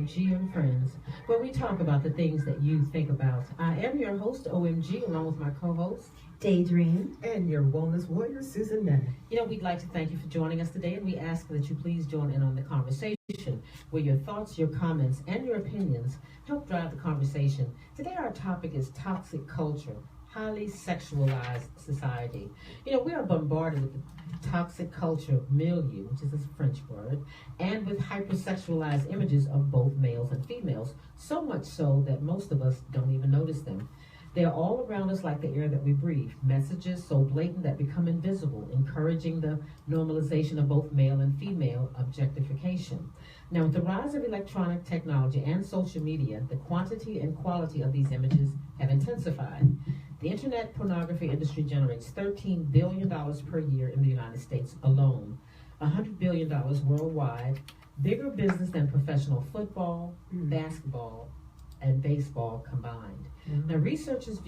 OMG and Friends, where we talk about the things that you think about. I am your host, OMG, along with my co-host, Daydream. And your wellness warrior, Susan Nett. We'd like to thank you for joining us today, and we ask that you please join in on the conversation where your thoughts, your comments, and your opinions help drive the conversation. Today, our topic is toxic culture, highly sexualized society. We are bombarded with the toxic culture milieu, which is a French word, and with hypersexualized images of both males and females, so much so that most of us don't even notice them. They are all around us like the air that we breathe, messages so blatant that become invisible, encouraging the normalization of both male and female objectification. Now, with the rise of electronic technology and social media, the quantity and quality of these images have intensified. The internet pornography industry generates $13 billion per year in the United States alone, $100 billion worldwide, bigger business than professional football, basketball, and baseball combined. Now, researchers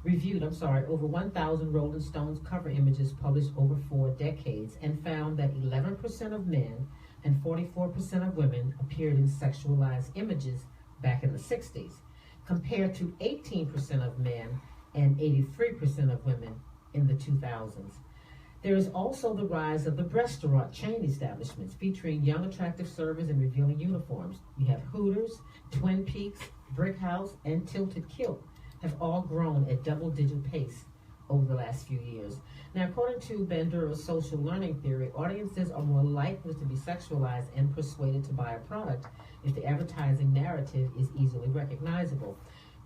reviewed over 1,000 Rolling Stones cover images published over 4 decades and found that 11% of men and 44% of women appeared in sexualized images back in the 60s, compared to 18% of men and 83% of women in the 2000s. There is also the rise of the restaurant chain establishments featuring young, attractive servers in revealing uniforms. You have Hooters, Twin Peaks, Brick House, and Tilted Kilt have all grown at double-digit pace over the last few years. Now, according to Bandura's social learning theory, audiences are more likely to be sexualized and persuaded to buy a product if the advertising narrative is easily recognizable.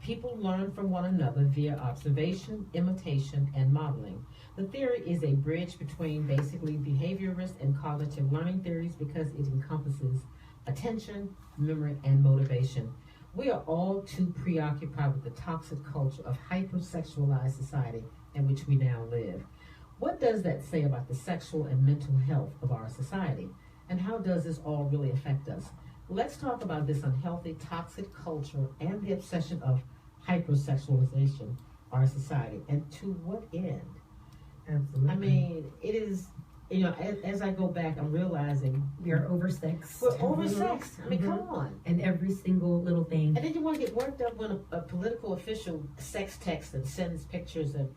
People learn from one another via observation, imitation, and modeling. The theory is a bridge between basically behaviorist and cognitive learning theories because it encompasses attention, memory, and motivation. We are all too preoccupied with the toxic culture of hypersexualized society in which we now live. What does that say about the sexual and mental health of our society? And how does this all really affect us? Let's talk about this unhealthy, toxic culture and the obsession of hypersexualization of our society, and to what end? Absolutely. I mean, it is, as I go back, I'm realizing We are oversexed. we're oversexed. I mean, come on. And every single little thing. And then you want to get worked up when a political official sex texts and sends pictures of,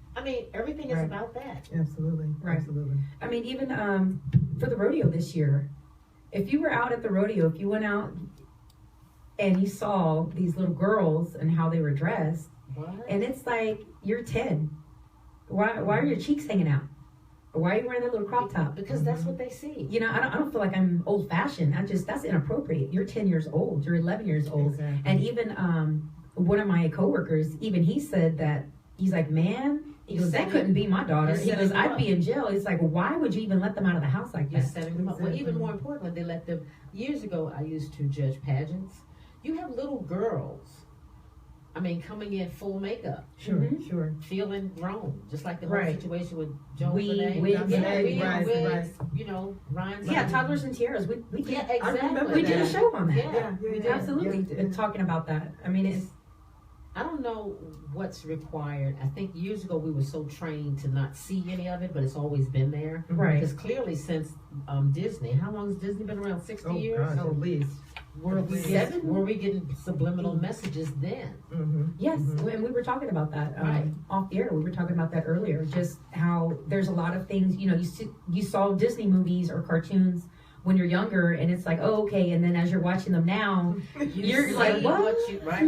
everything is Right. about that. Absolutely. Right. Absolutely. I mean, even for the rodeo this year, if you were out at the rodeo, if you went out and you saw these little girls and how they were dressed, What? and it's like, you're 10. Why are your cheeks hanging out? Or why are you wearing that little crop top? Because that's what they see. I don't feel like I'm old fashioned. That's inappropriate. You're 10 years old. You're 11 years old. Exactly. And even one of my coworkers, even he said that, he's like, man, he goes, that couldn't be my daughter. He goes, I'd be in jail. It's like, why would you even let them out of the house like You're that? setting them up. Well, even more importantly, they let them. Years ago, I used to judge pageants. You have little girls, coming in full makeup, Sure. Sure. feeling grown, just like the whole Right. situation with Joan Wigs, Renee. wigs, right, wigs, right. Ryan's. Yeah, toddlers and tiaras. We Yeah, did, exactly. remember we did a that. show on that. Yeah, we did. Absolutely. Yeah. Talking about that. I mean, it's I don't know what's required. I think years ago we were so trained to not see any of it, but it's always been there. right. Because clearly since Disney, how long has Disney been around? 60 Oh, years? gosh, at least. Were we getting subliminal messages then? Mm-hmm. Yes, and we were talking about that Right. off the air. We were talking about that earlier. Just how there's a lot of things. You saw Disney movies or cartoons when you're younger, and it's like, oh, okay. And then as you're watching them now, you're see like, what? Right.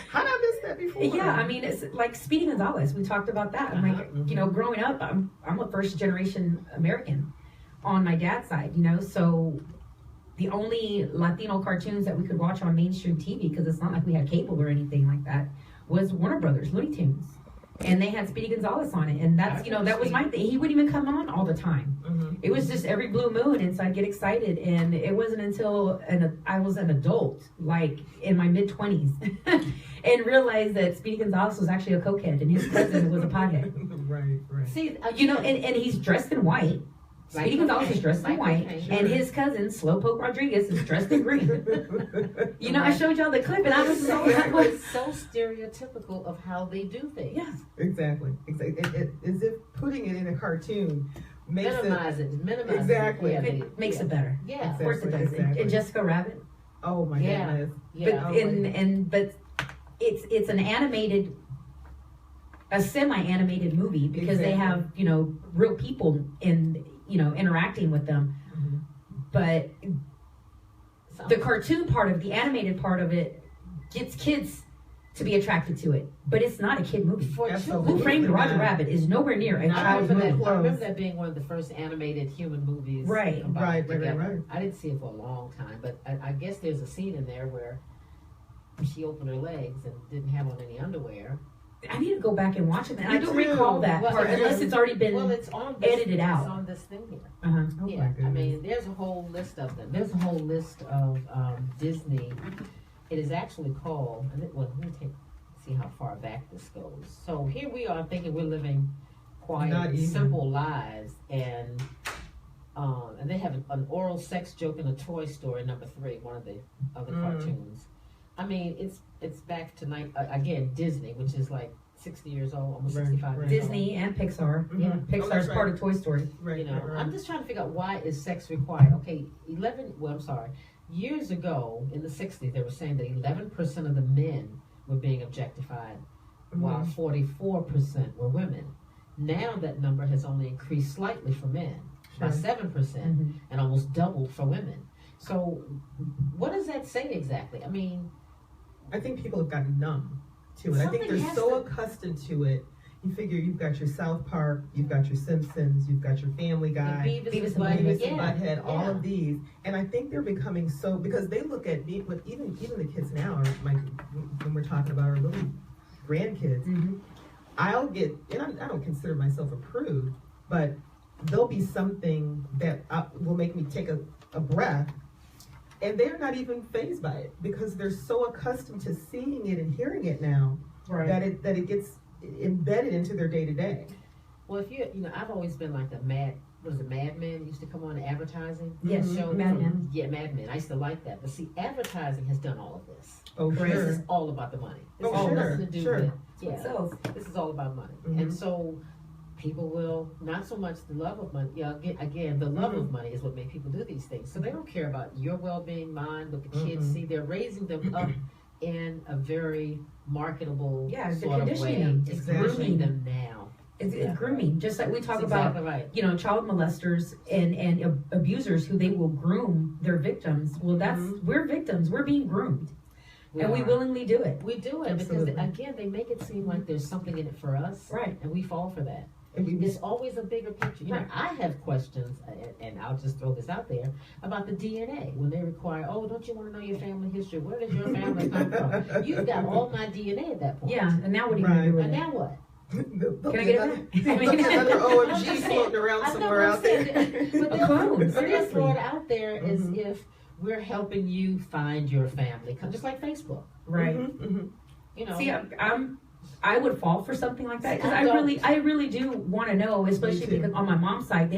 How did I miss that before? Yeah, I mean, it's like Speedy Gonzalez. We talked about that. I'm like, growing up, I'm a first generation American on my dad's side. So the only Latino cartoons that we could watch on mainstream TV, because it's not like we had cable or anything like that, was Warner Brothers, Looney Tunes. And they had Speedy Gonzalez on it. And that's, that was my thing. He wouldn't even come on all the time. It was just every blue moon. And so I'd get excited. And it wasn't until I was an adult, like in my mid-20s, and realized that Speedy Gonzalez was actually a cokehead and his cousin was a pothead. Right. See, And he's dressed in white. Speedy Gonzalez is dressed in white, and his cousin, Slowpoke Rodriguez, is dressed in green. I showed y'all the clip, and I was so it's so stereotypical of how they do things. Yeah. Exactly. As if putting it in a cartoon makes Minimize it. Exactly. Yeah, It makes it better. Yeah. Of course it does. Exactly. And Jessica Rabbit. Oh my Yeah. goodness. Yeah. But it's an animated, a semi-animated movie because they have real people interacting with them, Mhm. but the cartoon part of the animated part of it gets kids to be attracted to it, but it's not a kid movie. For Absolutely. Who Framed Roger not. Rabbit is nowhere near a I child's remember, movie. that, I remember that being one of the first animated human movies. Right. combined Right. together. I didn't see it for a long time, but I guess there's a scene in there where she opened her legs and didn't have on any underwear. I need to go back and watch it, and I Me don't too. recall that Well, part unless it's already been it's on this, edited out. It's on this thing here. Uh-huh. Oh Yeah, my I goodness. mean, there's a whole list of them. There's a whole list of Disney. It is actually called. Well, let me see how far back this goes. So here we are thinking we're living Not quiet, even. simple lives, and they have an oral sex joke in a Toy Story #3, one of the other cartoons. I mean, it's back to again Disney, which is like 60 years old, almost Right, 65 right. years Disney and Pixar. Mhm. Yeah. Oh, Pixar's that's part right. of Toy Story. Right, You know, right, right. I'm just trying to figure out why is sex required. Okay, years ago in the 60s, they were saying that 11% of the men were being objectified, while 44% were women. Now that number has only increased slightly for men by Sure. 7% Mhm. and almost doubled for women. So, what does that say exactly? I mean, I think people have gotten numb to it. I think Something they're has so to- accustomed to it. You figure you've got your South Park, you've got your Simpsons, you've got your Family Guy, Beavis and Butthead, Beavis Butthead, and Butthead, all yeah. of these, and I think they're becoming so because they look at me. But even the kids now are like when we're talking about our little grandkids. Mhm. I'll get, and I don't consider myself a prude, but there'll be something that will make me take a breath, and they're not even fazed by it because they're so accustomed to seeing it and hearing it now that it gets embedded into their day to day. Well, if I've always been like the Mad Men used to come on advertising. Yes, show Mad Men. Yeah, Mad Men. I used to like that. But see, advertising has done all of this. Oh, This sure. is all about the money. This Oh, has sure, nothing to do sure. with What sells. This is all about money. Mhm. And so people will not so much the love of money. Yeah, again, the love Mm-hmm. of money is what makes people do these things. So they don't care about your well-being, mine, what the kids Mhm. see. They're raising them up in a very marketable Yeah, they're sort of conditioning way. them. It's Exactly. grooming them now. It's Yeah. grooming, just like we talk That's about, exactly right. child molesters and abusers who they will groom their victims. Well, we're victims. We're being groomed, and we are. willingly do it. We do it Absolutely. because again they make it seem like there's something in it for us, Right. and we fall for that. And we, There's always a bigger picture. Right. I have questions, and I'll just throw this out there about the DNA when they require. Oh, don't you want to know your family history? Where does your family come from? You've got all my DNA at that point. Yeah, and now what are you going to do with And it? now what? Can I get it back? There'll be another OMG floating around I know somewhere what out I'm there. saying. But A they'll- clone, but they'll seriously. throw it out there as Mhm. if we're helping you find your family, just like Facebook. Right. Mhm. You know, See, I would fall for something like that because I I don't. really do want to know, especially too. because on my mom's side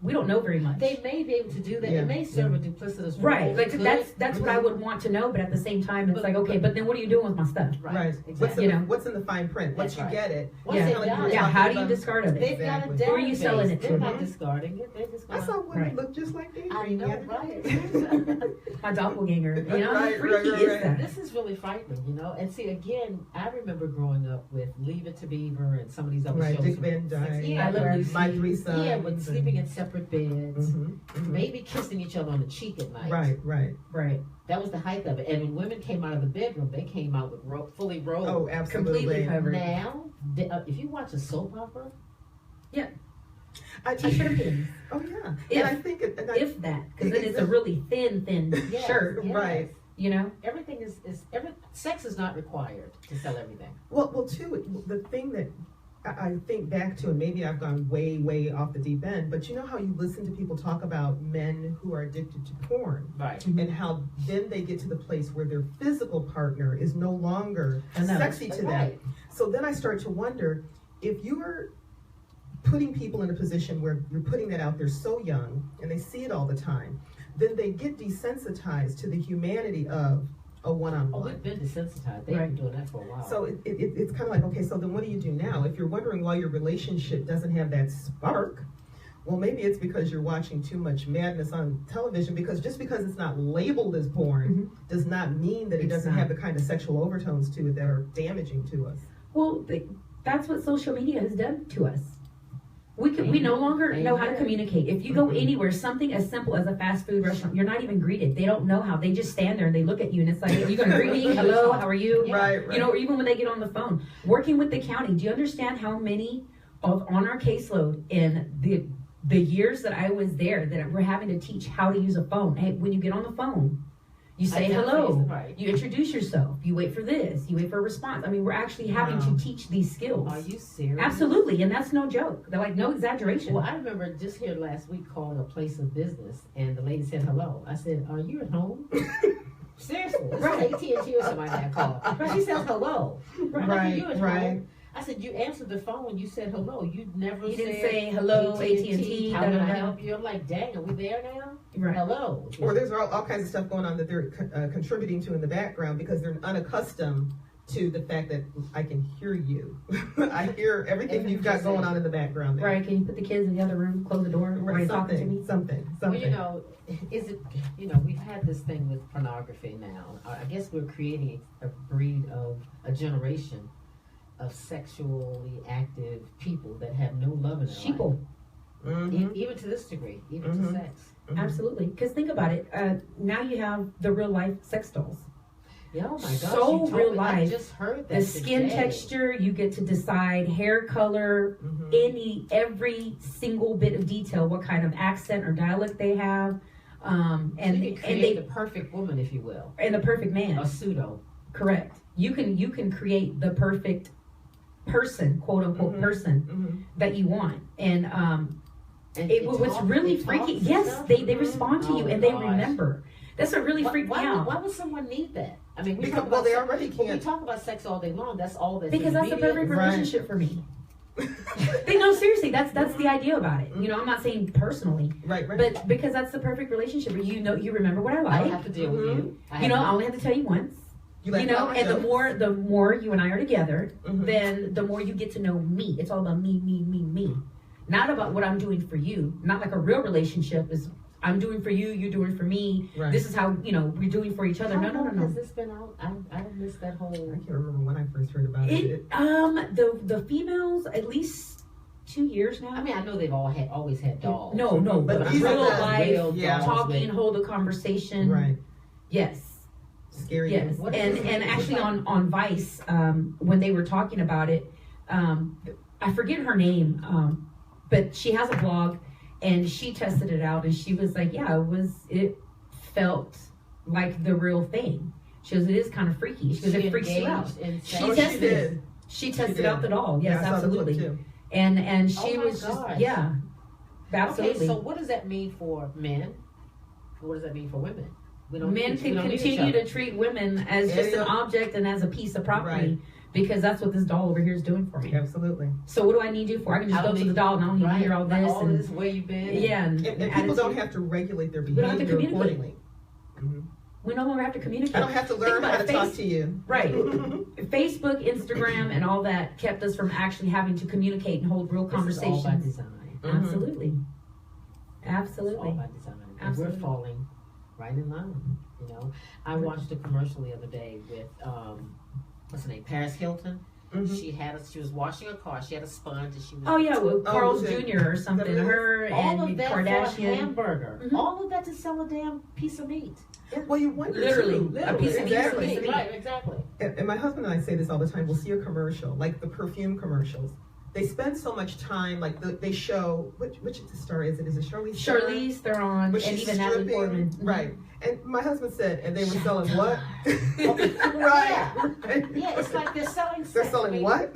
we don't know very much. they may be able to do that. Yeah. It may serve a duplicitous role. Right, like Could. that's what I would want to know, but at the same time, it's But- like, okay, but then what are you doing with my stuff? Right. Exactly. What's in the fine print? Once That's you right. get it, Once Yeah. they kinda like got we were it, Yeah, talking how do you about- discard of it? they've got a Exactly. database. Who are you selling it They're to? not discarding it. They're just I going saw women Right. look just like Daydream. I know, the other right? day. My doppelganger. You know, Right, how freaky right, is right. that? This is really frightening, And see, again, I remember growing up with Leave It to Beaver and some of these other Right, shows. Dick from Van the Dyke. 60s. I Love Lucy. My Three Sons. Yeah, with sleeping in separate beds, Mhm. maybe kissing each other on the cheek at night. Right. Right. That was the height of it. And when women came out of the bedroom, they came out with fully robed. Oh, absolutely. Completely covered. Now, if you watch a soap opera, T-shirt and pins, Oh yeah. If- and I think and I, if that, because then it's a really thin yes, shirt. yes. Right. You know. Everything sex is not required to sell everything. well too, the thing that I think back to, and maybe I've gone way off the deep end, but you know how you listen to people talk about men who are addicted to porn, Right. and how then they get to the place where their physical partner is no longer Enough. sexy to them. Right. So then I start to wonder if you're putting people in a position where you're putting that out there so young and they see it all the time, then they get desensitized to the humanity of a Oh, one-on-one. we've been desensitized. They've Right. been doing that for a while. So it's kind of like, okay, so then what do you do now? If you're wondering why your relationship doesn't have that spark, well, maybe it's because you're watching too much madness on television, because just because it's not labeled as porn does not mean that it doesn't have the kind of sexual overtones to it that are damaging to us. Well, that's what social media has done to us. We no longer know how to communicate. If you go anywhere, something as simple as a fast food restaurant, you're not even greeted. They don't know how. They just stand there and they look at you and it's like, are you going to greet me? Hello, how are you? Right. You know, or even when they get on the phone. Working with the county, do you understand how many on our caseload in the years that I was there that we're having to teach how to use a phone? Hey, when you get on the phone, you say hello, you introduce yourself, you wait for this, you wait for a response. I mean, we're actually having to teach these skills. Are you serious? Absolutely, and that's no joke. They're like, no exaggeration. Well, I remember just here last week calling a place of business, and the lady said hello. I said, are you at home? Seriously. Right. AT&T or somebody I called. But she says hello. Right. You at home? I said, you answered the phone when you said hello. You didn't say hello, AT&T. How can I help you? I'm like, dang, are we there now? Right. Hello. Or there's all kinds of stuff going on that they're contributing to in the background because they're unaccustomed to the fact that I can hear you. I hear everything you've got going on in the background there. Right, can you put the kids in the other room, close the door, or talking to me? Something. Well, we've had this thing with pornography now. I guess we're creating a breed of a generation of sexually active people that have no love in their Sheeple. life. Even to this degree, even to sex. Absolutely, because think about it. Now you have the real life sex dolls. Yeah, oh my gosh. So real life. I just heard that the skin texture, you get to decide hair color, every single bit of detail, what kind of accent or dialect they have, and you can create the perfect woman, if you will, and the perfect man. A pseudo. Correct. You can create the perfect person, quote unquote person that you want, and what's really freaky. Yes, they respond to you and they remember. That's what really freaked me out. Why would someone need that? I mean, they already can't. We talk about sex all day long. That's all that's because that's the perfect relationship for me. No, seriously, that's the idea about it. You know, I'm not saying personally, right. But because that's the perfect relationship where you remember what I like. I don't have to deal with you. I only have to tell you once. And the more you and I are together, then the more you get to know me. It's all about me. Not about what I'm doing for you. Not like a real relationship is I'm doing for you, you're doing for me. Right. This is how, we're doing for each other. No. Has this been out? I missed that whole. I can't remember when I first heard about it. The females, at least 2 years now. I mean, I know they've always had dolls. No, but real life, talking, with... hold a conversation. Right. Yes. Scary. Yes. And actually on Vice, when they were talking about it, I forget her name, but she has a blog. And she tested it out, and she was like, "Yeah, it felt like the real thing." She goes, "It is kind of freaky." She goes, "It freaks you out." She tested out the doll. Yes, absolutely. And she was just absolutely. Okay, so what does that mean for men? What does that mean for women? Men can continue to treat women as just an object and as a piece of property. Right. Because that's what this doll over here is doing for me. Absolutely. So what do I need you for? I can just go to the doll and I don't need to hear all this. All this, where you been. Yeah. And people don't have to regulate their behavior accordingly. We no longer have to communicate. I don't have to learn how to talk to you. Right. Facebook, Instagram, and all that kept us from actually having to communicate and hold real conversations. It's all by design. Absolutely. It's all by design. And we're falling right in line. I watched a commercial the other day with what's her name? Paris Hilton. She was washing her car. She had a sponge, and she was. With Carl's Jr. or something. Her all and of that Kardashian. For a hamburger. All of that to sell a damn piece of meat. Yeah. Well, you wonder literally a piece of meat. Right, exactly. And my husband and I say this all the time. We'll see a commercial, like the perfume commercials. They spend so much time, like they show which star is it? Is it Charlize? Charlize Theron, and even Natalie Portman. Right. And my husband said, and they were selling what? Right. Yeah, it's like they're selling sex. They're selling what?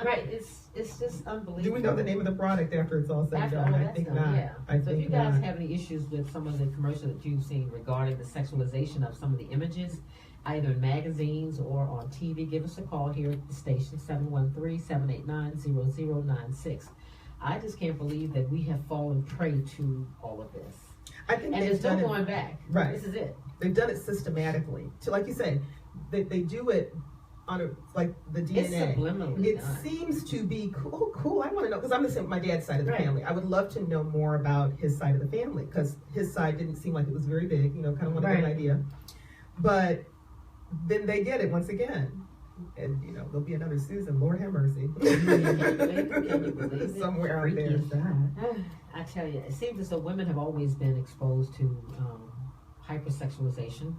Right. It's just unbelievable. Do we know the name of the product after it's all said and done? I think not. Yeah. So if you guys have any issues with some of the commercials that you've seen regarding the sexualization of some of the images, either in magazines or on TV, give us a call here at the station, 713-789-0096. I just can't believe that we have fallen prey to all of this. I think and there's no going back. Right. This is it. They've done it systematically. So like you say, they do it on a, like the DNA. It's subliminally It done. seems to be cool. Cool. I want to know because I'm the same with my dad's side of the Right. family. I would love to know more about his side of the family because his side didn't seem like it was very big. You know, kind of want to get an Right. idea. But then they get it once again. And you know there'll be another Susan. Lord have mercy. Can you believe it? Somewhere out Freaky there. is that? I tell you, it seems as though women have always been exposed to hypersexualization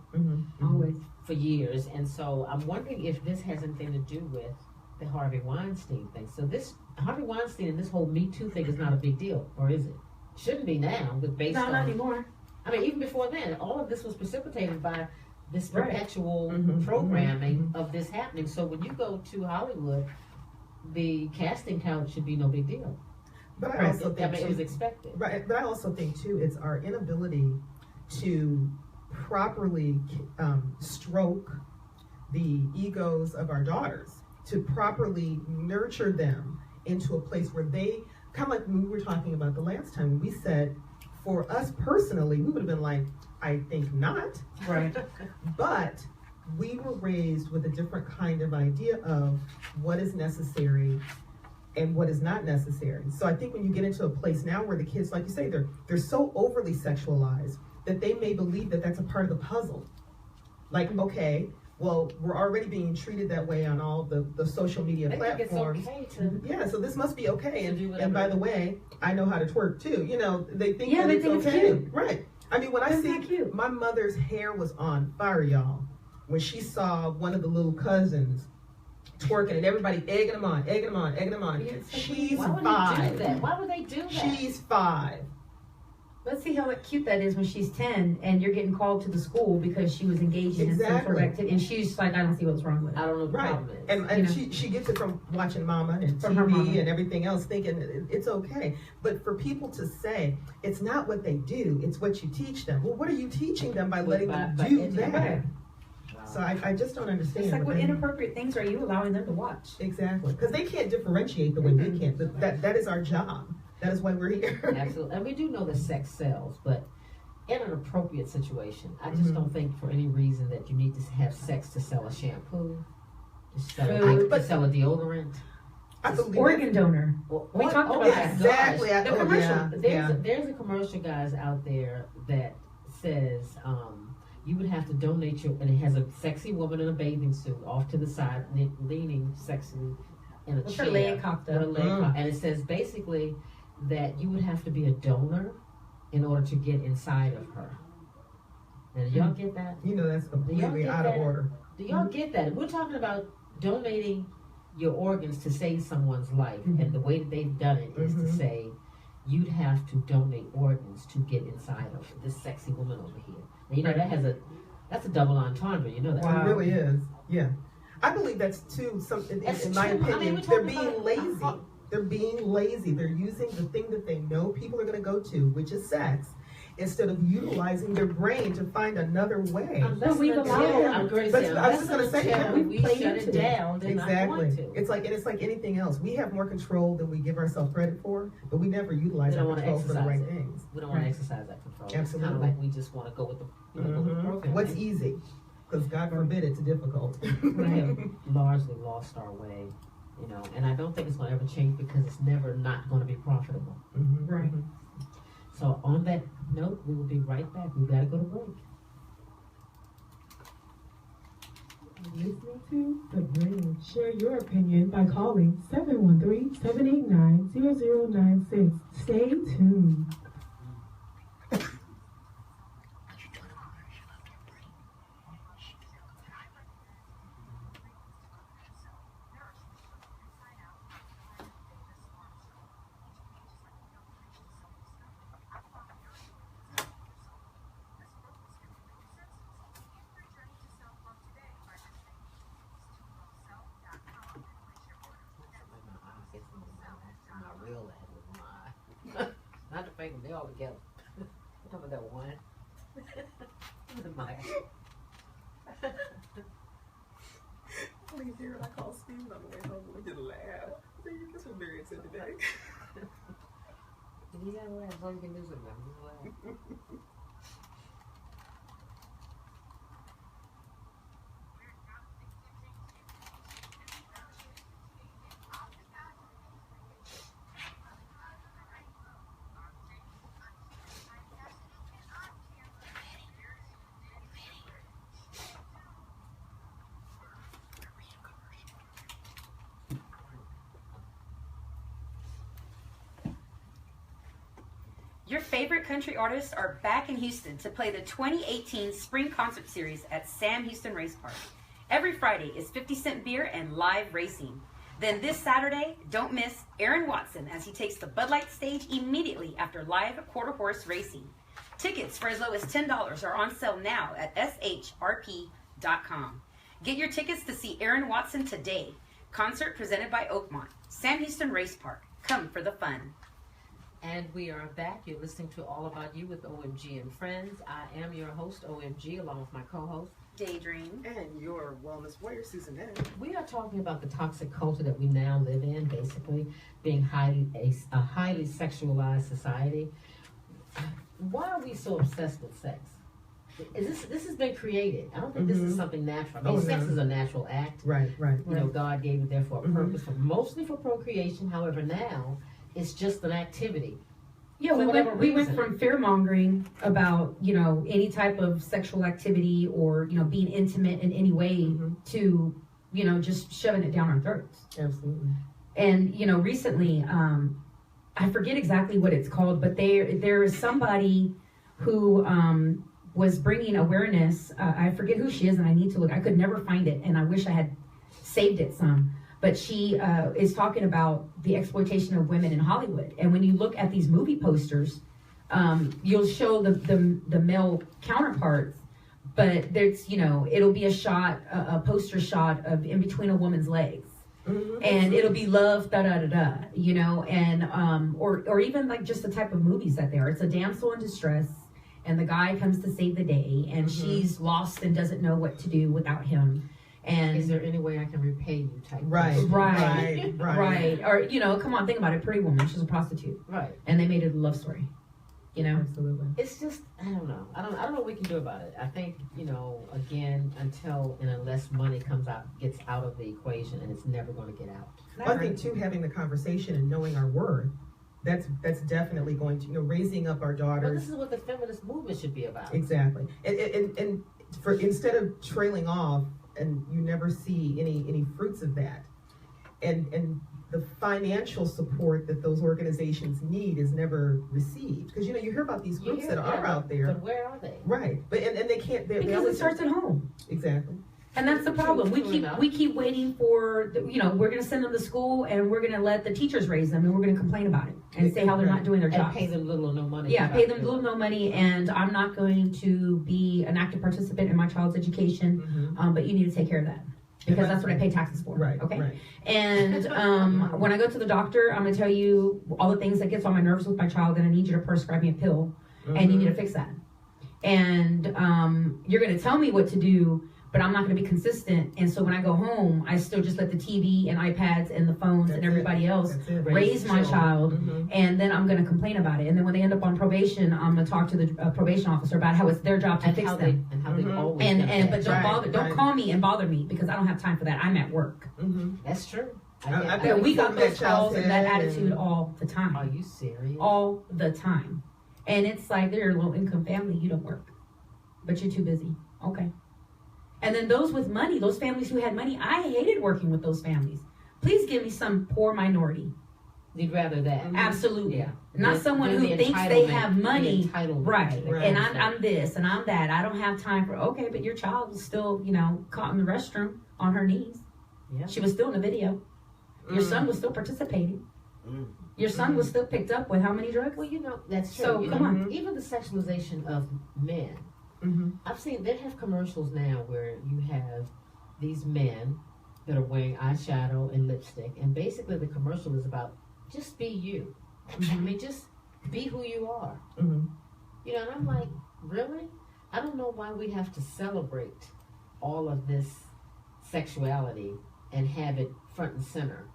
Always. for years, and so I'm wondering if this has anything to do with the Harvey Weinstein thing. So this Harvey Weinstein and this whole Me Too thing is not a big deal, or is it? Shouldn't be now, with based No, on. not anymore. I mean, even before then, all of this was precipitated by this Right. perpetual Mhm, programming of this happening. So when you go to Hollywood, the casting couch should be no big deal. But I Right. also I think mean, it too, was expected. right. But I also think too, it's our inability to properly stroke the egos of our daughters, to properly nurture them into a place where they, kind of like when we were talking about the last time, we said, for us personally, we would have been like, I think not. Right. But we were raised with a different kind of idea of what is necessary and what is not necessary. So I think when you get into a place now where the kids, like you say, they're so overly sexualized that they may believe that that's a part of the puzzle. Like, okay, well, we're already being treated that way on all the social media They think it's platforms. okay to. Yeah, so this must be okay. To do And by whatever. the way, I know how to twerk too. You know, they think Yeah, that they it's think it's okay. cute. Right. I mean, when I That's see not cute. my mother's hair was on fire, y'all, when she saw one of the little cousins twerking and everybody egging them on, egging them on, egging them on. Yeah, it's like, She's Why would they do 5. that? Why would they do that? She's 5. Let's see how cute that is when she's 10 and you're getting called to the school because she was engaged in some sort of Exactly. activity. And she's like, I don't see what's wrong with I it. don't know what the Right. problem is. And You know. she gets it from watching Mama and From her mama. TV and everything else, thinking it's okay. But for people to say it's not what they do, it's what you teach them. Well, what are you teaching them by letting them By do educating that? them. Wow. So I just don't understand. It's like, what they- inappropriate things are you allowing them to watch? Exactly, because they can't differentiate the way we can. But that is our job. That is why we're here. Absolutely. And we do know that sex sells, but in an appropriate situation. I just Mhm. don't think for any reason that you need to have sex to sell a shampoo, to sell, Food. to sell a deodorant. I believe Organ donor. We talked about that. Exactly. Gosh. The Oh, commercial. yeah. There's a commercial, guys, out there that says you would have to donate your, and it has a sexy woman in a bathing suit off to the side, leaning sexily in a With chair. her leg cocked with her up. leg cocked. And it says basically that you would have to be a donor in order to get inside of her. Now, do y'all get that? You know that's completely get out of that? order. Do y'all get that? We're talking about donating your organs to save someone's life, and the way that they've done it is to Mhm. say you'd have to donate organs to get inside of this sexy woman over here. And you know that's a double entendre. You know that. Wow. It really is. Yeah. I believe that's too. In That's my true. I mean, opinion, we're they're talking being about- lazy. They're being lazy. They're using the thing that they know people are going to go to, which is sex, instead of utilizing their brain to find another way. Unless we've and allowed until- them. I'm going to But say, I was just unless gonna say, and until we've we played shut into it down, they're not going Exactly. to. It's like anything else. We have more control than we give ourselves credit for, but we never utilize We our don't wanna control for the exercise right it. things. We don't want to Right. exercise that control. It's kind Absolutely. of like we just want to go with the, go with the program. What's easy? Because God forbid it's difficult. We have largely lost our way, you know, and I don't think it's going to ever change because it's never not going to be profitable. Mhm. Right. So on that note, we will be right back. We got to go to break. Listening to The Bridge. Share your opinion by calling 713-789-0096. Stay tuned. Not real not the finger, they all together. What about that one? My Please hear it. I called Steve on the way home. We just laughed. This was very said today. You gotta laugh. That's all you can do sometimes. Just laugh. Your favorite country artists are back in Houston to play the 2018 Spring Concert Series at Sam Houston Race Park. Every Friday is 50-cent beer and live racing. Then this Saturday, don't miss Aaron Watson as he takes the Bud Light stage immediately after live quarter horse racing. Tickets for as low as $10 are on sale now at shrp.com. Get your tickets to see Aaron Watson today. Concert presented by Oakmont. Sam Houston Race Park. Come for the fun. And we are back. You're listening to All About You with OMG and Friends. I am your host, OMG, along with my co-host, Daydream. And your wellness warrior, Susan N. We are talking about the toxic culture that we now live in, basically being a highly sexualized society. Why are we so obsessed with sex? This has been created. I don't think this is something natural. I mean, sex is a natural act. Right. You know, God gave it there for a purpose, mostly for procreation. However, now it's just an activity. Yeah, we went from fear mongering about, you know, any type of sexual activity or, you know, being intimate in any way to, you know, just shoving it down our throats. Absolutely. And, you know, recently, I forget exactly what it's called, but there is somebody who was bringing awareness. I forget who she is, and I need to look. I could never find it, and I wish I had saved it some. But she is talking about the exploitation of women in Hollywood. And when you look at these movie posters, you'll show the male counterparts, but there's, you know, it'll be a poster shot of in between a woman's legs. And it'll be love, da da da da, you know, and or even like just the type of movies that there are. It's a damsel in distress, and the guy comes to save the day, and she's lost and doesn't know what to do without him. And is there any way I can repay you? Type right. Or, you know, come on, think about it. Pretty Woman, she's a prostitute, right? And they made it a love story. You know, absolutely. It's just I don't know what we can do about it. I think, you know, again, until and unless money gets out of the equation, and it's never going to get out. I think too, having the conversation and knowing our worth, that's definitely going to, you know, raising up our daughters. But this is what the feminist movement should be about. Exactly. And for instead of trailing off, and you never see any fruits of that, and the financial support that those organizations need is never received, because you know you hear about these groups that are out there, but where are they? Right, but and they can't. Because it starts at home. Exactly. And that's the problem. We keep waiting for, you know, we're going to send them to school and we're going to let the teachers raise them and we're going to complain about it and say how they're not doing their job. And pay them little or no money. Yeah, pay them little or no money, and I'm not going to be an active participant in my child's education, but you need to take care of that. Because that's what I pay taxes for. Right. Okay. Right. And when I go to the doctor, I'm going to tell you all the things that gets on my nerves with my child, and I need you to prescribe me a pill, and you need to fix that. And you're going to tell me what to do, but I'm not going to be consistent. And so when I go home, I still just let the TV and iPads and the phones and everybody else raise my child, and then I'm going to complain about it. And then when they end up on probation, I'm going to talk to the probation officer about how it's their job to fix them. And how they always but don't call me and bother me, because I don't have time for that. I'm at work. That's true. We got those calls and that attitude all the time. Are you serious? All the time. And it's like, they're a low-income family. You don't work, but you're too busy. Okay. And then those with money, those families who had money, I hated working with those families. Please give me some poor minority. You'd rather that. Absolutely. Yeah. Not someone who thinks they have money. Right. And I'm this and I'm that. I don't have time for, okay, but your child was still, you know, caught in the restroom on her knees. Yeah. She was still in the video. Your son was still participating. Your son was still picked up with how many drugs? Well, you know, that's true. So, come on. Even the sexualization of men. I've seen, they have commercials now where you have these men that are wearing eyeshadow and lipstick, and basically the commercial is about just be you. I mean, just be who you are. You know, and I'm like, really? I don't know why we have to celebrate all of this sexuality and have it front and center,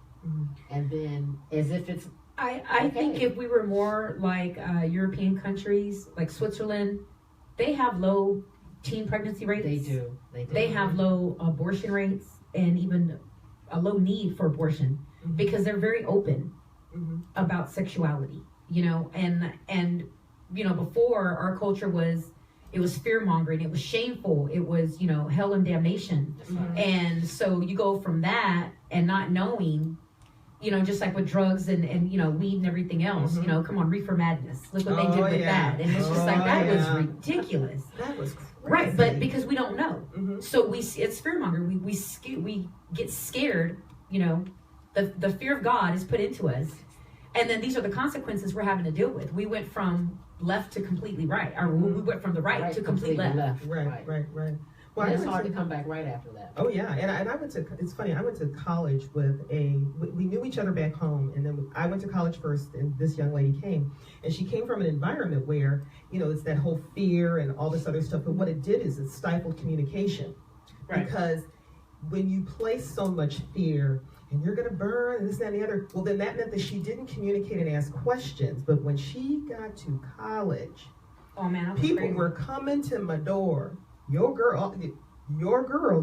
and then as if it's I think if we were more like European countries, like Switzerland, they have low teen pregnancy rates. They do. They have low abortion rates, and even a low need for abortion, because they're very open about sexuality, you know, and you know, before our culture was fear mongering, it was shameful, it was, you know, hell and damnation. And so you go from that and not knowing, You know, just like with drugs and you know, weed and everything else. You know, come on, reefer madness. Look what they did with that. And it's just like, that was ridiculous. That was crazy. Right, but because we don't know. So it's fearmonger. We get scared, you know, the fear of God is put into us. And then these are the consequences we're having to deal with. We went from left to completely right. Or we went from the right to complete left. Right. Well, it's hard to come back right after that. Oh yeah, and I went to. It's funny. I went to college with we knew each other back home, and then I went to college first, and this young lady came, and she came from an environment where, you know, it's that whole fear and all this other stuff. But what it did is it stifled communication, because when you place so much fear and you're gonna burn and this, that, and the other, well, then that meant that she didn't communicate and ask questions. But when she got to college, oh man, people were coming to my door. Your girl,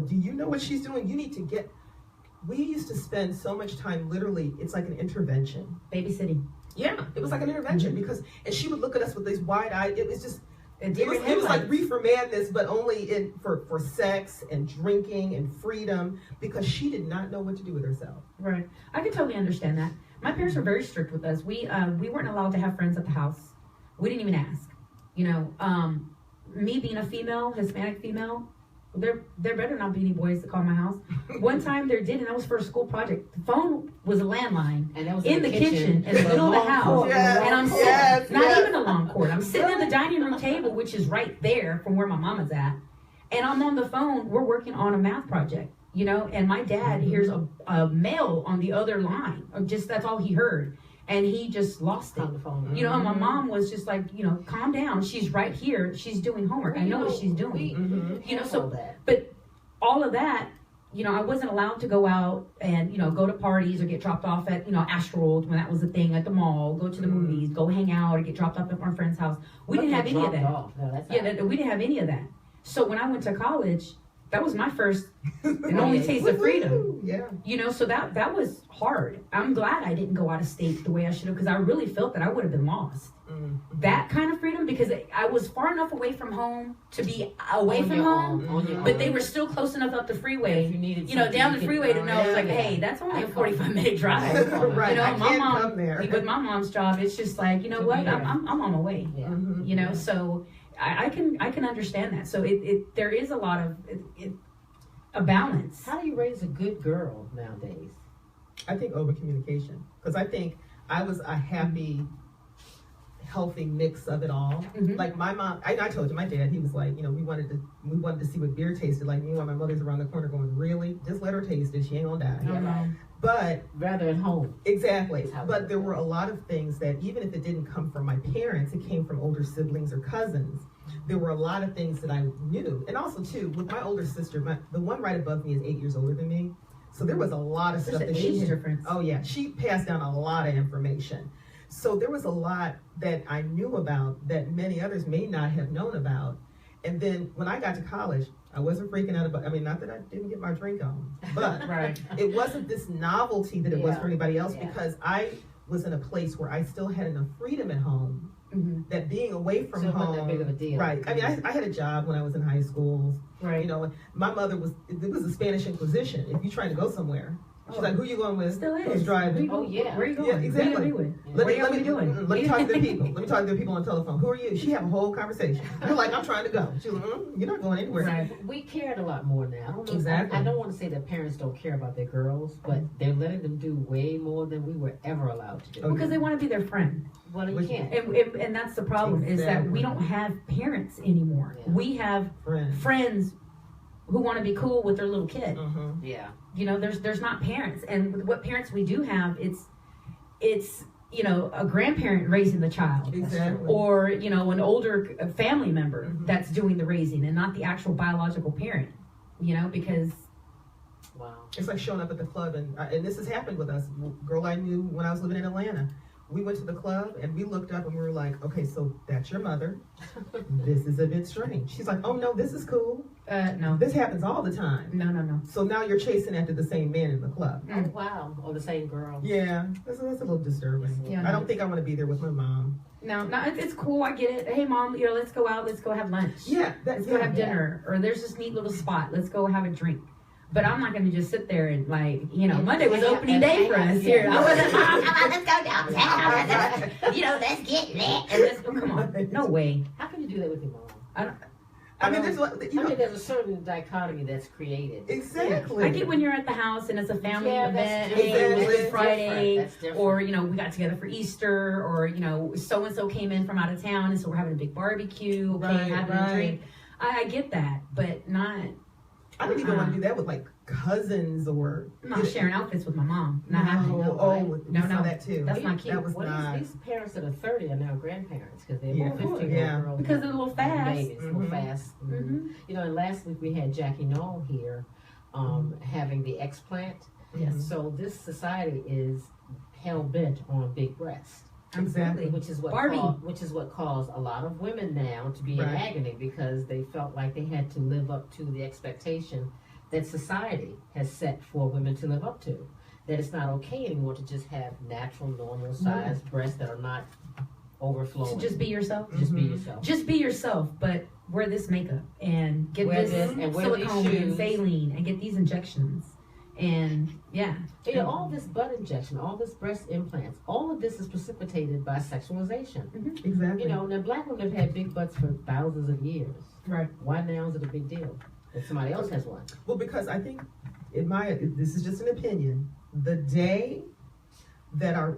do you know what she's doing? You need to get. We used to spend so much time, literally, it's like an intervention. Babysitting. Yeah, it was like an intervention because, and she would look at us with these wide eyes. It was just, it was like reefer madness, but only for sex and drinking and freedom, because she did not know what to do with herself. Right. I can totally understand that. My parents were very strict with us. We weren't allowed to have friends at the house. We didn't even ask. You know, me being a female, Hispanic female, there better not be any boys to call my house. One time there did, and that was for a school project. The phone was a landline, and that was in the kitchen in the middle of the house. Yes, and I'm sitting, not even a long cord. I'm sitting at the dining room table, which is right there from where my mama's at, and I'm on the phone. We're working on a math project, you know, and my dad hears a male on the other line. Or just that's all he heard. And he just lost it. You know, and my mom was just like, you know, calm down. She's right here. She's doing homework. I know what she's doing. You know, so, but all of that, you know, I wasn't allowed to go out and, you know, go to parties or get dropped off at, you know, Astroworld when that was a thing, at the mall, go to the movies, go hang out or get dropped off at my friend's house. We didn't have any of that. No, we didn't have any of that. So when I went to college, that was my first and only taste of freedom. Yeah. You know, so that was hard. I'm glad I didn't go out of state the way I should have, because I really felt that I would have been lost. That kind of freedom, because I was far enough away from home to be away from home, but they were still close enough up the freeway, you know, down the freeway to know, like, hey, that's only a 45-minute drive. Right. You know, my mom, with my mom's job, it's just like, you know what, I'm on my way. You know, so I can understand that. So there is a lot of a balance. How do you raise a good girl nowadays? I think over communication, because I think I was a happy, healthy mix of it all. Like my mom, I told you, my dad, he was like, you know, we wanted to see what beer tasted like. Meanwhile, my mother's around the corner going, really? Just let her taste it. She ain't gonna die. But rather at home. Exactly. But there were a lot of things that, even if it didn't come from my parents, it came from older siblings or cousins. There were a lot of things that I knew. And also, too, with my older sister, the one right above me is 8 years older than me. So there was a lot of stuff that she had. Difference. Oh, yeah. She passed down a lot of information. So there was a lot that I knew about that many others may not have known about. And then when I got to college, I wasn't freaking out about, I mean, not that I didn't get my drink on, but it wasn't this novelty that it was for anybody else, because I was in a place where I still had enough freedom at home that being away from home wasn't that big of a deal. Right. I mean, I had a job when I was in high school. Right. You know, my mother it was the Spanish Inquisition. If you're trying to go somewhere, she's like, who you going with? Still is. Who's driving? Where you going? Yeah, exactly. What are you doing? Let me talk to the people. Let me talk to the people on the telephone. Who are you? She have a whole conversation. You're like, I'm trying to go. She's like, you're not going anywhere. Right. We cared a lot more now. Exactly. I don't want to say that parents don't care about their girls, but they're letting them do way more than we were ever allowed to do. Because they want to be their friend. Well, you can't. And that's the problem, is that we don't have parents anymore. Yeah. We have friends who want to be cool with their little kid. Yeah. You know, there's not parents. And what parents we do have, it's you know, a grandparent raising the child. Exactly. Or, you know, an older family member that's doing the raising, and not the actual biological parent. You know, because it's like showing up at the club, and this has happened with us. Girl I knew when I was living in Atlanta. We went to the club and we looked up and we were like, okay, so that's your mother. This is a bit strange. She's like, oh no, this is cool. No. This happens all the time. No. So now you're chasing after the same man in the club. Oh, wow. Or the same girl. Yeah. That's a little disturbing. Yeah, I don't think I want to be there with my mom. No, it's cool. I get it. Hey, mom, you know, let's go out. Let's go have lunch. Yeah. Let's go have dinner. Or there's this neat little spot. Let's go have a drink. But I'm not going to just sit there and Monday was opening day for us here. I wasn't, let's go downtown. Let's get lit. And let's go, come on. No way. How can you do that with your mom? I mean, there's there's a certain dichotomy that's created. Exactly. I get when you're at the house and it's a family event. That's Hey, it was different. Good Friday. That's different. Or, we got together for Easter. Or, so-and-so came in from out of town. And so we're having a big barbecue. Okay, having a drink. I get that. But not... I don't even want to do that with like cousins or I'm not sharing outfits with my mom. Not happening. No, that too. That's not cute. That was not. These parents that are 30 are now grandparents because they're Yeah. 15-year-old girls. Because they're a little fast. Babies, a little fast. Mm-hmm. And last week we had Jackie Knoll here having the explant. Yes. So this society is hell bent on big breasts. Exactly. Which is what caused a lot of women now to be in agony because they felt like they had to live up to the expectation that society has set for women to live up to. That it's not okay anymore to just have natural, normal sized breasts that are not overflowing. To just be yourself. Just be yourself. Just be yourself, but wear this makeup and get Wear this and wear silicone these and shoes. saline and get these injections. And all this butt injection, all this breast implants, all of this is precipitated by sexualization. Mm-hmm. Exactly. Now black women have had big butts for thousands of years. Right. Why now is it a big deal that somebody else has one? Well, because I think, this is just an opinion, the day that our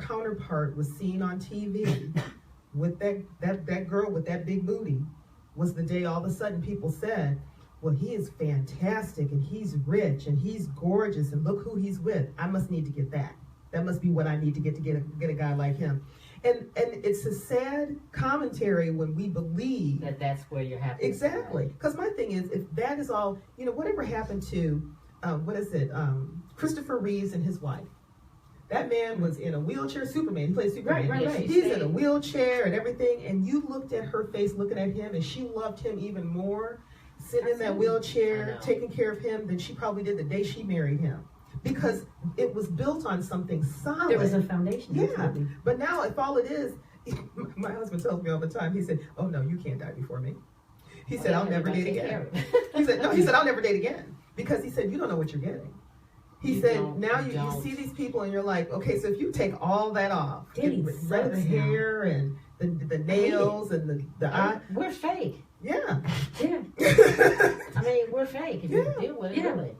counterpart was seen on TV with that girl with that big booty was the day all of a sudden people said, well, he is fantastic and he's rich and he's gorgeous and look who he's with. I must need to get that. That must be what I need to get a guy like him. And it's a sad commentary when we believe that's where you're happy. Exactly. Because my thing is, if that is all, whatever happened to, Christopher Reeves and his wife. That man was in a wheelchair. Superman. He plays Superman. Right. He's in a wheelchair and everything. And you looked at her face looking at him and she loved him even more sitting in that wheelchair, taking care of him than she probably did the day she married him. Because it was built on something solid. There was a foundation. Yeah. Absolutely. But now if all it is, my husband tells me all the time, he said, oh no, you can't die before me. He said, I'll never date again. He said, I'll never date again. Because he said, you don't know what you're getting. He said, now you see these people and you're like, okay, so if you take all that off, get rid of the hair and the nails and the eye. We're fake. Yeah. Yeah. I mean, we're fake. If you deal with it, really.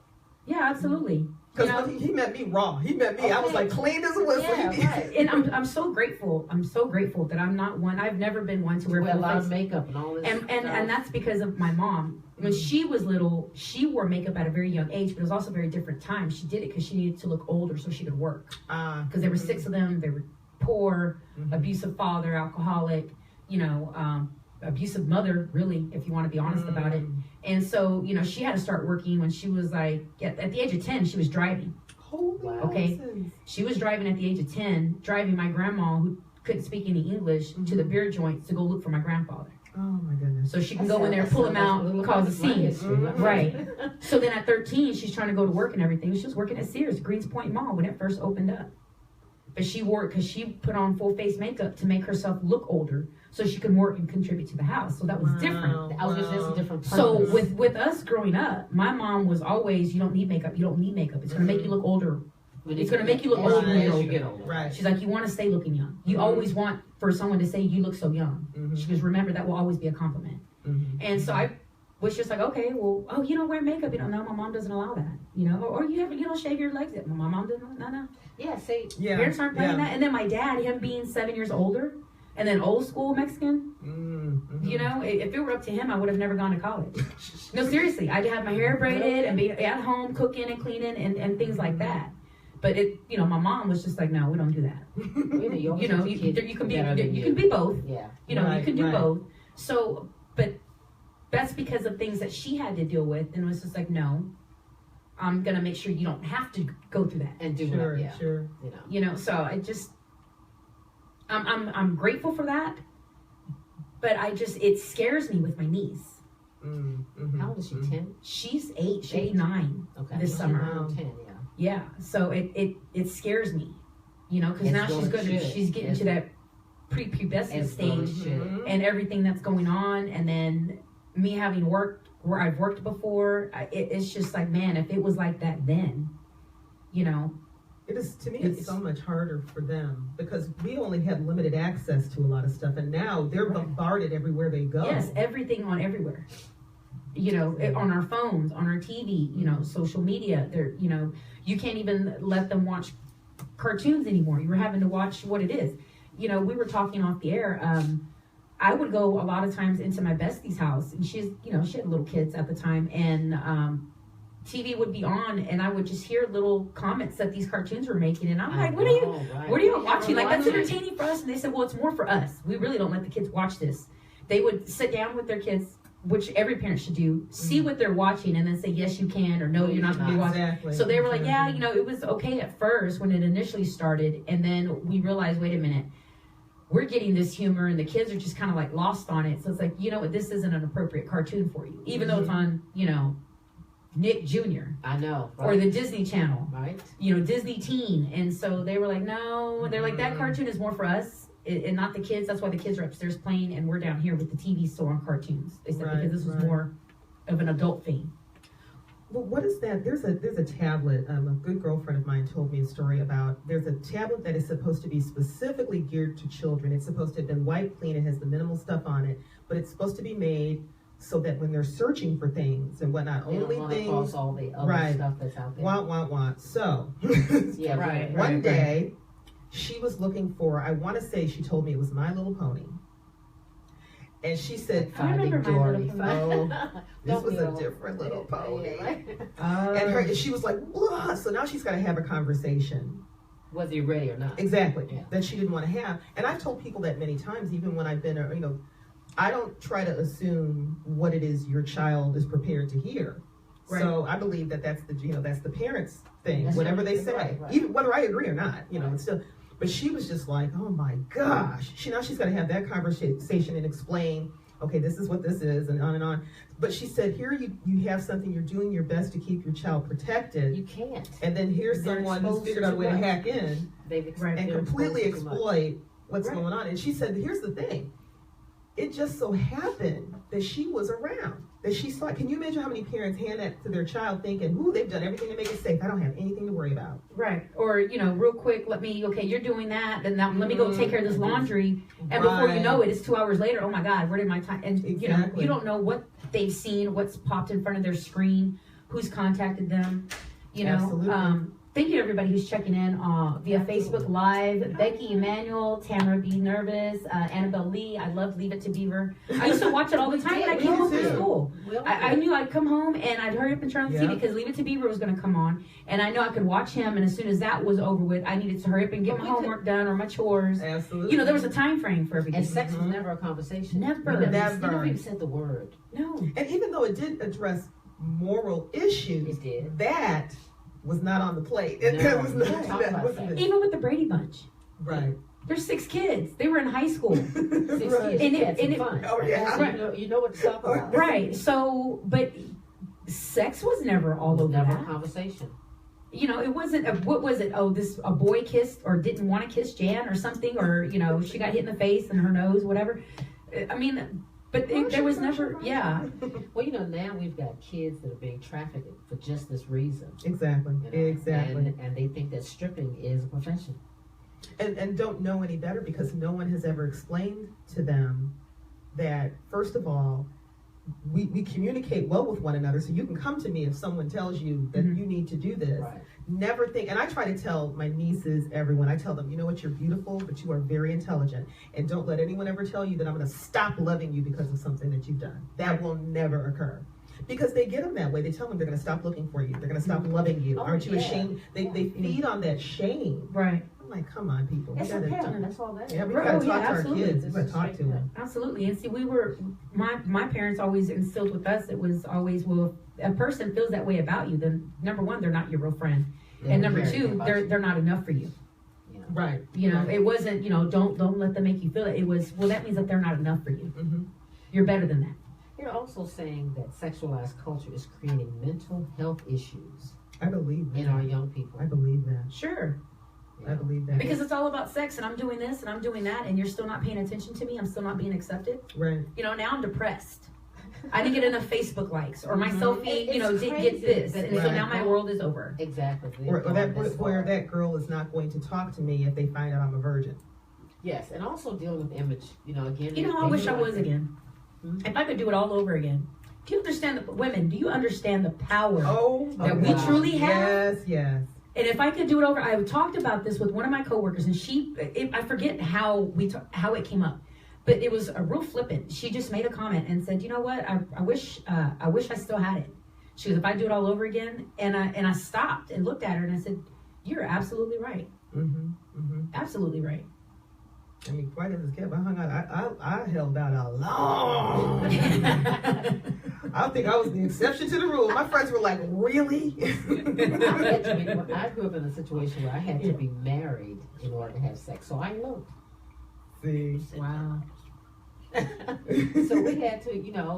Yeah, absolutely. Because he met me raw. He met me. Okay. I was like clean as a whistle. Yeah, right. And I'm so grateful. I'm so grateful that I'm not one. I've never been one to wear a lot of makeup and all this. And that's because of my mom. When she was little, she wore makeup at a very young age, but it was also a very different time. She did it because she needed to look older so she could work. Because there were 6 of them. They were poor, abusive father, alcoholic, abusive mother, really, if you want to be honest about it. And so, she had to start working when she was like, at the age of 10, she was driving. Okay. She was driving at the age of 10, driving my grandma, who couldn't speak any English, to the beer joint to go look for my grandfather. Oh my goodness. So she can go in there, pull him out, cause a scene. Right. So then at 13, she's trying to go to work and everything. She was working at Sears, Greens Point Mall, when it first opened up. But she wore it because she put on full face makeup to make herself look older so she could work and contribute to the house. So that was different. I was just a different purpose. So with us growing up, my mom was always, you don't need makeup. You don't need makeup. It's going to make you look older. It's going to make you look older when you get older. Right. She's like, you want to stay looking young. You always want for someone to say you look so young. She goes, remember, that will always be a compliment. And so I was just like, okay, well, you don't wear makeup. No, my mom doesn't allow that. Or you don't shave your legs. My mom doesn't. No. Yeah, see, parents aren't playing that. And then my dad, him being 7 years older, and then old school Mexican, if it were up to him, I would have never gone to college. No, seriously, I'd have my hair braided and be at home cooking and cleaning and things like that. But my mom was just like, no, we don't do that. You can be both. Yeah. You can do both. So, but that's because of things that she had to deal with, and it was just like, no, I'm gonna make sure you don't have to go through that and do sure, that. Yeah. Sure. So I just, I'm grateful for that, but it scares me with my niece. How old is she? 10? She's 8. She'll be 9 this summer. 10, yeah. So it scares me, because now she's getting to that prepubescent stage and everything that's going on, and then me having worked where I've worked before. It's just like, man, if it was like that then, you know. It is, to me, it's so much harder for them because we only had limited access to a lot of stuff, and now they're bombarded everywhere they go. Yes, everything on everywhere. You know, on our phones, on our TV, you know, social media. They're, you know, you can't even let them watch cartoons anymore. You're having to watch what it is. You know, we were talking off the air. I would go a lot of times into my bestie's house, and she had little kids at the time, and TV would be on, and I would just hear little comments that these cartoons were making, and I'm like, what are you watching? Like, that's entertaining for us. And they said, well, it's more for us. We really don't let the kids watch this. They would sit down with their kids, which every parent should do, see what they're watching, and then say, yes, you can, or no, you're not going to be watching. Exactly. So they were like, yeah, you know, it was okay at first when it initially started, and then we realized, wait a minute, we're getting this humor, and the kids are just kind of like lost on it. So it's like, you know what, this isn't an appropriate cartoon for you, even though it's on, you know, Nick Jr. I know. Right? Or the Disney Channel. Right. You know, Disney Teen. And so they were like, no. They're like, that cartoon is more for us and not the kids. That's why the kids are upstairs playing and we're down here with the TV still on cartoons. They said because this was more of an adult thing. Well, what is that? There's a tablet. A good girlfriend of mine told me a story about. There's a tablet that is supposed to be specifically geared to children. It's supposed to have been wiped clean. It has the minimal stuff on it. But it's supposed to be made so that when they're searching for things and whatnot, they only don't things across all the other stuff that's out there. Want. So yeah, one day she was looking for, I want to say she told me it was My Little Pony. And she said, Finding Dory. This was a different little pony. And she was like, what? So now she's got to have a conversation. Whether you're ready or not. Exactly. Yeah. That she didn't want to have. And I've told people that many times, even when I've been, I don't try to assume what it is your child is prepared to hear. Right. So I believe that's the parents' thing, that's whatever they say, right. Even whether I agree or not, it's still. But she was just like, oh my gosh. Now she's got to have that conversation and explain, okay, this is what this is, and on and on. But she said, here you have something, you're doing your best to keep your child protected. You can't. And then here's someone who's figured out a way to hack in and completely exploit what's going on. And she said, here's the thing. It just so happened that she was around, that she saw. Can you imagine how many parents hand that to their child thinking, ooh, they've done everything to make it safe. I don't have anything to worry about. Right. Or, real quick, you're doing that, then let me go take care of this laundry. And before you know it, it's 2 hours later, oh my God, where did my time? And, you don't know what they've seen, what's popped in front of their screen, who's contacted them, Absolutely. Thank you to everybody who's checking in via Facebook Live. Becky Emanuel, Tamara B. Nervous, Annabelle Lee. I love Leave It to Beaver. I used to watch it all the time when I came home from school. I knew I'd come home and I'd hurry up and turn on the TV because Leave It to Beaver was going to come on. And I know I could watch him, and as soon as that was over with, I needed to hurry up and get my homework done or my chores. Absolutely. There was a time frame for everything. And sex was never a conversation. Never. You never even said the word. No. And even though it did address moral issues, it did. That was not on the plate. No, even with the Brady Bunch. Right. There's 6 kids. They were in high school. 6 kids. And fun. Oh, yeah. Right. You know what to talk about. Right. So, but sex was never all over never that. a conversation. It wasn't, what was it? Oh, a boy kissed or didn't want to kiss Jan or something, or, she got hit in the face and her nose, whatever. I mean, but there was never, Well, now we've got kids that are being trafficked for just this reason. Exactly. Exactly. And they think that stripping is a profession. And don't know any better because no one has ever explained to them that, first of all, we communicate well with one another, so you can come to me if someone tells you that you need to do this. Right. Never think, and I try to tell my nieces, everyone, I tell them, you know what, you're beautiful, but you are very intelligent, and don't let anyone ever tell you that I'm going to stop loving you because of something that you've done. That will never occur. Because they get them that way. They tell them they're going to stop looking for you. They're going to stop loving you. Aren't you ashamed? They feed on that shame. Right. I'm like, come on, people. It's okay. That's all that is. Yeah, we got to talk to our kids. We got to talk to them. Absolutely. And see, my parents always instilled with us, it was always, well, if a person feels that way about you, then number one, they're not your real friend. And number two, they're not enough for you. Yeah. Right. It wasn't, don't let them make you feel it. It was, well, that means that they're not enough for you. Mm-hmm. You're better than that. You're also saying that sexualized culture is creating mental health issues. I believe that. In our young people. I believe that. Sure. I believe that. Because it's all about sex, and I'm doing this and I'm doing that, and you're still not paying attention to me. I'm still not being accepted. Right. Now I'm depressed. I didn't get enough Facebook likes, or my selfie, It's didn't crazy get this, that and so Right. now my world is over. Exactly. Or that This where far. that girl is not going to talk to me if they find out I'm a virgin. Yes, and also dealing with image. Again. You know how I wish I was again. If I could do it all over again. Do you understand women? Do you understand the power that we wow. truly have? Yes. And if I could do it over, I talked about this with one of my coworkers, and I forget how it came up, but it was a real flippant. She just made a comment and said, "You know what? I wish I still had it." She goes, "If I do it all over again," and I stopped and looked at her and I said, "You're absolutely right. Absolutely right." I mean, quite as kept. I hung out. I held out a long. I think I was the exception to the rule. My friends were like, "Really?" I grew up in a situation where I had to be married in order to have sex, so I eloped. See, Wow. So we had to,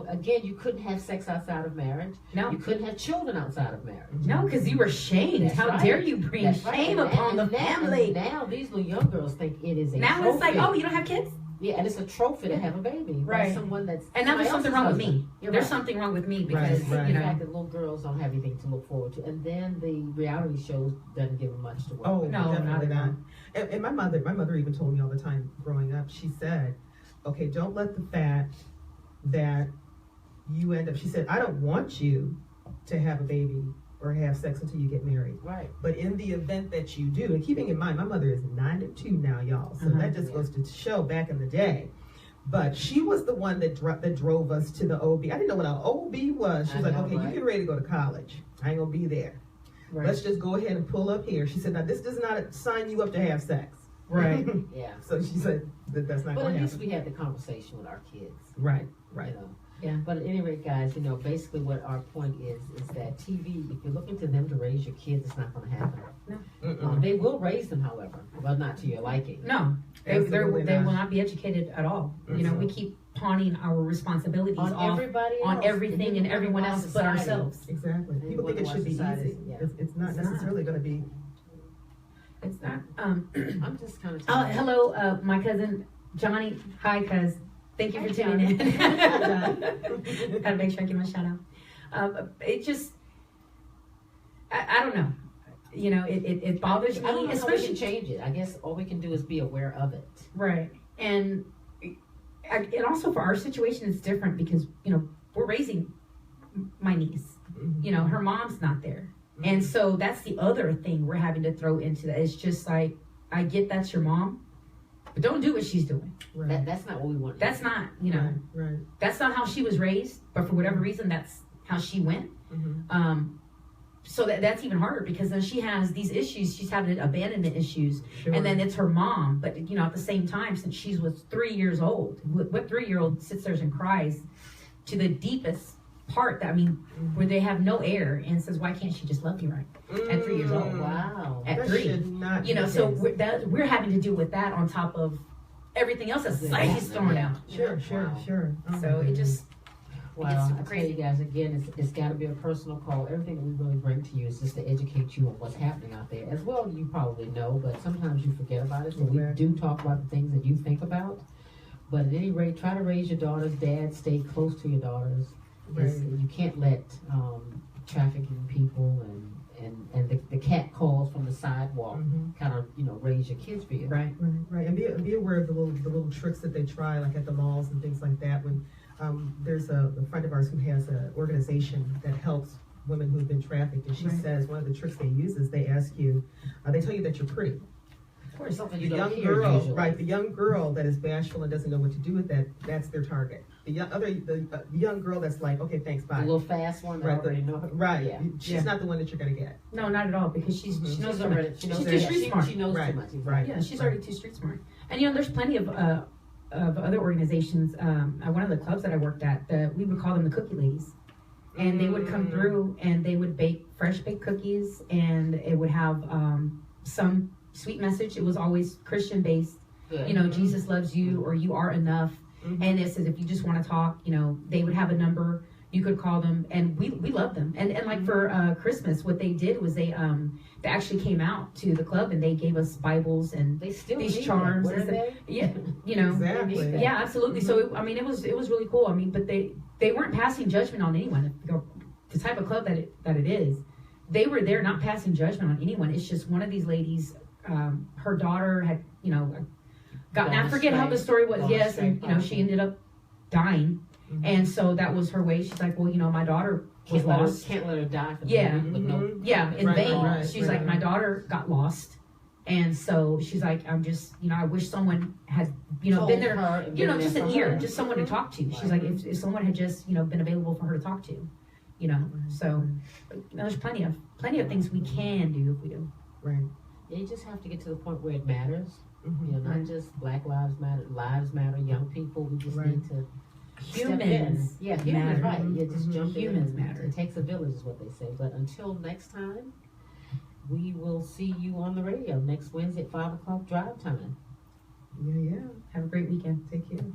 again, you couldn't have sex outside of marriage. No. You couldn't have children outside of marriage. No, because you were shamed. That's How right. dare you bring That's right. shame And upon the now- family? Now these little young girls think it is a Now trophy. it's like, oh, you don't have kids? Yeah, and it's a trophy to have a baby by Right. someone that's And now there's somebody something wrong with else's me. husband. You're There's right. something wrong with me because, Right. The fact that little girls don't have anything to look forward to, and then the reality shows doesn't give them much to work oh, with. No, definitely not at not. all. And my mother even told me all the time growing up. She said, "Okay, don't let the fact that you end up." She said, "I don't want you to have a baby or have sex until you get married. Right. But in the event that you do," and keeping in mind, my mother is 92 now, y'all. So that just goes to show back in the day. But she was the one that drove us to the OB. I didn't know what an OB was. She was like, "Okay, you get ready to go to college. I ain't gonna be there. Right. Let's just go ahead and pull up here." She said, "Now this does not sign you up to have sex." Right. Yeah. So she said that's not But going at to least happen. we had the conversation with our kids. Right. Yeah. But at any rate, guys, basically what our point is that TV, if you're looking to them to raise your kids, it's not going to happen. They will raise them, however, but not to your liking. No, they Absolutely will not. not be educated at all. We keep pawning our responsibilities On off everybody on else. everything and everyone else but Society. ourselves. Exactly. They People think it wonder should why be society- easy. yeah. It's not It's necessarily going to be. It's not. I'm just kind of. Hello, my cousin Johnny. Hi, cuz. Thank you for Hi, tuning in. Johnny. Gotta make sure I give him a shout out. It just, I don't know. It bothers me, I don't know how we especially can change it. I guess all we can do is be aware of it. right. And also for our situation, it's different because we're raising my niece. Her mom's not there. And so that's the other thing we're having to throw into that. It's just like, I get that's your mom, but don't do what she's doing. Right. That's not what we want. That's not, Right. that's not how she was raised, but for whatever reason, that's how she went. So that's even harder because then she has these issues. She's having abandonment issues. Sure. And then it's her mom. But, at the same time, since she was 3 years old, what 3-year-old sits there and cries to the deepest part, where they have no air and says, why can't she just love me right? At 3 years old. Wow. At That 3. should not be the So case. we're having to deal with that on top of everything else that society's throwing out. Sure. Oh, So my it just, Well, It's I super tell you guys again, it's got to be a personal call. Everything that we really bring to you is just to educate you on what's happening out there. As well, you probably know, but sometimes you forget about it. So we do talk about the things that you think about. But at any rate, try to raise your daughters. Dad, stay close to your daughters. You can't let trafficking people and the cat calls from the sidewalk kind of raise your kids for you. right. Right. And be aware of the little tricks that they try, like at the malls and things like that. When there's a friend of ours who has an organization that helps women who've been trafficked, and she says one of the tricks they use is they ask you, they tell you that you're pretty. Of course, something The you don't young hear girl, usually. right? The young girl that is bashful and doesn't know what to do with that, that's their target. The young girl that's like, okay, thanks, bye. The little fast one that Right, already know. Right. Yeah. She's not the one that you're going to get. No, not at all, because she knows She's too much. already. She knows She's already- too street smart. She knows Right. too much. Right. Yeah, she's already too street smart. And there's plenty of other organizations. At one of the clubs that I worked at, we would call them the cookie ladies. And they would come through and they would bake fresh baked cookies, and it would have some sweet message. It was always Christian based. Good. Jesus loves you, or you are enough. And it says if you just want to talk, they would have a number. You could call them, and we love them. And like for Christmas, what they did was they actually came out to the club and they gave us Bibles and They still these need charms. that. What And are stuff. they? Yeah, you know. Exactly. Yeah, absolutely. So it was really cool. I mean, but they weren't passing judgment on anyone. The type of club that it is, they were there not passing judgment on anyone. It's just one of these ladies, her daughter had gotten. I forget how the story was. Yes, and she ended up dying. And so that was her way. She's like, well, my daughter was lost. Can't let her die for Yeah. with no. Yeah, in Right, vain. right, She's right. like, my daughter got lost. And so she's like, I'm just, I wish someone had, Told been there, her and been there just for an ear, her. just someone to talk to. She's like, if someone had just, been available for her to talk to, So there's plenty of things we can do if we do. Right. Yeah, you just have to get to the point where it matters. Mm-hmm. Not just Black Lives Matter, young people. We just need to step in. Humans Yeah, humans, matter. right. Yeah, just jump Humans in. matter. It takes a village is what they say. But until next time, we will see you on the radio next Wednesday at 5 o'clock drive time. Yeah. Have a great weekend. Take care.